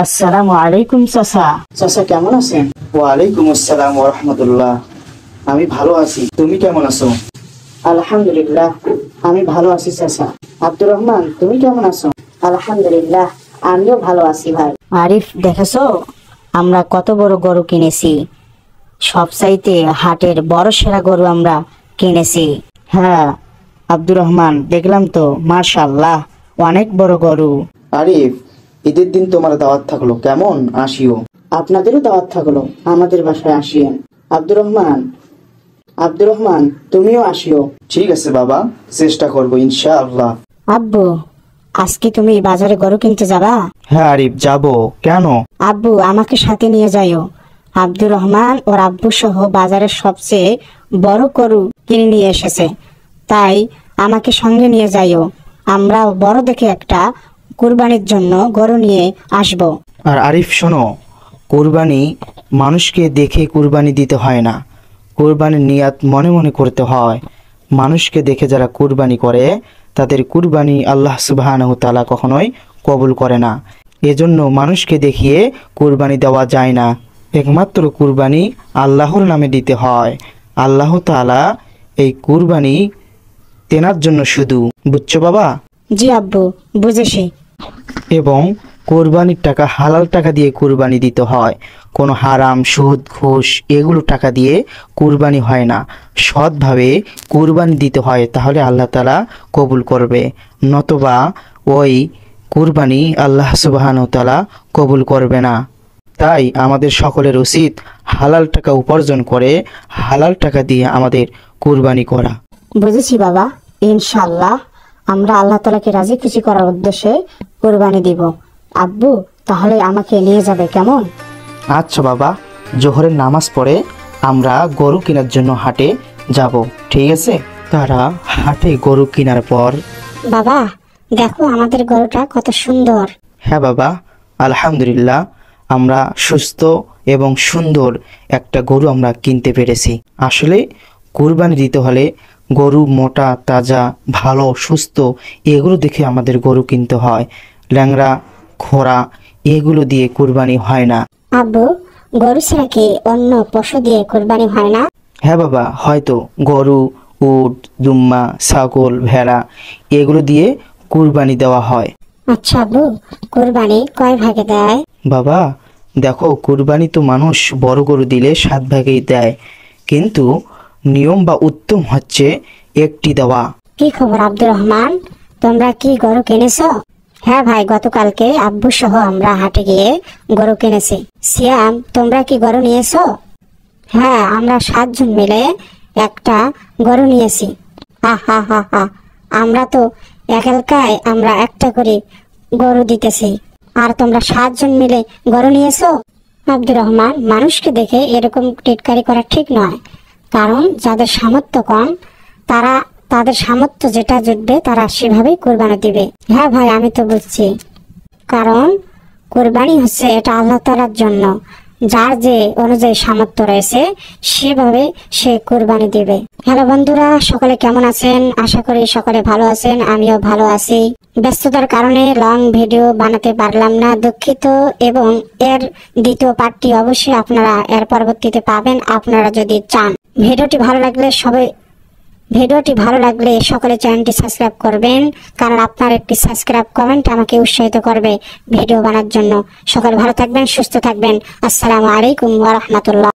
আসসালামু আলাইকুম চাচা। চাচা কেমন আছেন? ওয়ালাইকুম আসসালাম ওয়া রাহমাতুল্লাহ। আমি ভালো আছি, তুমি কেমন আছো? আলহামদুলিল্লাহ, আমি ভালো আছি চাচা। আব্দুর রহমান, তুমি কেমন আছো? আলহামদুলিল্লাহ, আমিও ভালো আছি ভাই। আরিফ, দেখেছো আমরা কত বড় গরু কিনেছি? সবচাইতে হাটের বড় সেরা গরু আমরা কিনেছি। হ্যাঁ আব্দুর রহমান, দেখলাম তো, মাশাআল্লাহ, অনেক বড় গরু। আরিফ, ঈদের দিন তোমার দাওয়াত থাকলো, কেমন আসিও। আপনাদেরও দাওয়াত থাকলো, আমাদের বাসায় আসিয়েন। আব্দুর রহমান, তুমিও আসিও। ঠিক আছে বাবা, চেষ্টা করবো ইনশাআল্লাহ। আব্বু, আজকে তুমি বাজারে গরু কিনতে যাবা? হ্যাঁ আরিফ, যাবো। কেন? আব্বু, আমাকে সাথে নিয়ে যাইও। আব্দুর রহমান ওর আব্বু সহ বাজারের সবচেয়ে বড় গরু কিনে নিয়ে এসেছে, তাই আমাকে সঙ্গে নিয়ে যাইও। আমরা বড় দেখে একটা কুরবানির জন্য গরু নিয়ে আসব। আর আরিফ শোনো, কুরবানি মানুষকে দেখে কুরবানি দিতে হয় না, কুরবানির নিয়াত মনে মনে করতে হয়। মানুষকে দেখে যারা কুরবানি করে তাদের কুরবানি আল্লাহ সুবহানাহু ওয়া তাআলা কখনোই কবুল করে না। এজন্য মানুষকে দেখিয়ে কুরবানি দেওয়া যায় না, একমাত্র কুরবানি আল্লাহর নামে দিতে হয়। আল্লাহ তাআলা এই কুরবানি তেনার জন্য শুধু, বুঝছো বাবা? জি আব্বু, বুঝেছি। এবং কোরবানির টাকা হালাল টাকা দিয়ে কুরবানি দিতে হয়, কোনো হারাম সুদ ঘুষ এগুলো টাকা দিয়ে কুরবানি হয় না। সৎভাবে কুরবানি দিতে হয়, তাহলে আল্লাহ তাআলা কবুল করবে, নতবা ওই কুরবানি আল্লাহ সুবহানাহু ওয়া তাআলা কবুল করবে না। তাই আমাদের সকলের উচিত হালাল টাকা উপার্জন করে হালাল টাকা দিয়ে আমাদের কুরবানি করা। বুঝেছি বাবা, ইনশাআল্লাহ আমরা আল্লাহ তাআলাকে রাজি খুশি করার উদ্দেশ্যে কুরবানি দিব। আব্বু, তাহলে আমাকে নিয়ে যাবে কেমন? আচ্ছা বাবা, জোহরের নামাজ পড়ে আমরা গরু কেনার জন্য হাটে যাব, ঠিক আছে? তারা হাটে গরু কেনার পর, বাবা দেখো আমাদের গরুটা কত সুন্দর। হ্যাঁ বাবা, আলহামদুলিল্লাহ, আমরা সুস্থ এবং সুন্দর একটা গরু আমরা কিনতে পেরেছি। আসলে কুরবানি দিতে হলে গরু মোটা তাজা ভালো সুস্থ এগুলো দেখে আমাদের গরু কিনতে হয়। ল্যাংড়া খোরা এগুলো দিয়ে কুরবানি হয় না। আব্বু, গরু ছাড়া কি অন্য পশু দিয়ে কুরবানি হয় না? হ্যাঁ বাবা, হয়তো গরু উট দুম্বা ছাগল ভেড়া এগুলো দিয়ে কুরবানি দেওয়া হয়। আচ্ছা আব্বু, কুরবানি কয় ভাগে দেয়? বাবা দেখো, কুরবানি তো মানুষ বড় গরু দিলে 7 ভাগেই দেয়, কিন্তু নিয়ম বা উত্তম হচ্ছে একটি দেওয়া। কি খবর আব্দুর রহমান, তোমরা কি গরু কিনেছো? হ্যাঁ ভাই, গতকালকে আব্বু সহ আমরা হাটে গিয়ে গরু কিনেছি। সিয়াম, তোমরা কি গরু নিয়েছো? হ্যাঁ, আমরা 7 জন মিলে একটা গরু নিয়েছি। হা হা হা হা, আমরা তো একাই আমরা একটা করে গরু দিতেছি, আর তোমরা 7 জন মিলে গরু নিয়েছো? আব্দুর রহমান, মানুষকে দেখে এরকম টিটকারি করা ঠিক নয়, কারণ যাদের সামর্থ্য কম তারা তাদের সামর্থ্য যেটা জুটবে তারা সেভাবেই কোরবানি দিবে। হ্যাঁ ভাই, আমি তো বুঝছি, কারণ কোরবানি হচ্ছে এটা আল্লাহ তাআলার জন্য, যার যে অনুযায়ী সামর্থ্য রয়েছে সেভাবে সে কোরবানি দিবে। হ্যালো বন্ধুরা, সকলে কেমন আছেন? আশা করি সকলে ভালো আছেন, আমিও ভালো আছি। ব্যস্ততার কারণে লং ভিডিও বানাতে পারলাম না, দুঃখিত। এবং এর দ্বিতীয় পার্টটি অবশ্যই আপনারা এর পরবর্তীতে পাবেন, আপনারা যদি চান। ভিডিওটি ভালো লাগলে সকলে চ্যানেলটি সাবস্ক্রাইব করবেন, কারণ আপনার একটি সাবস্ক্রাইব কমেন্ট আমাকে উৎসাহিত করবে ভিডিও বানানোর জন্য। সকলে ভালো থাকবেন, সুস্থ থাকবেন। আসসালামু আলাইকুম ওয়া রাহমাতুল্লাহ।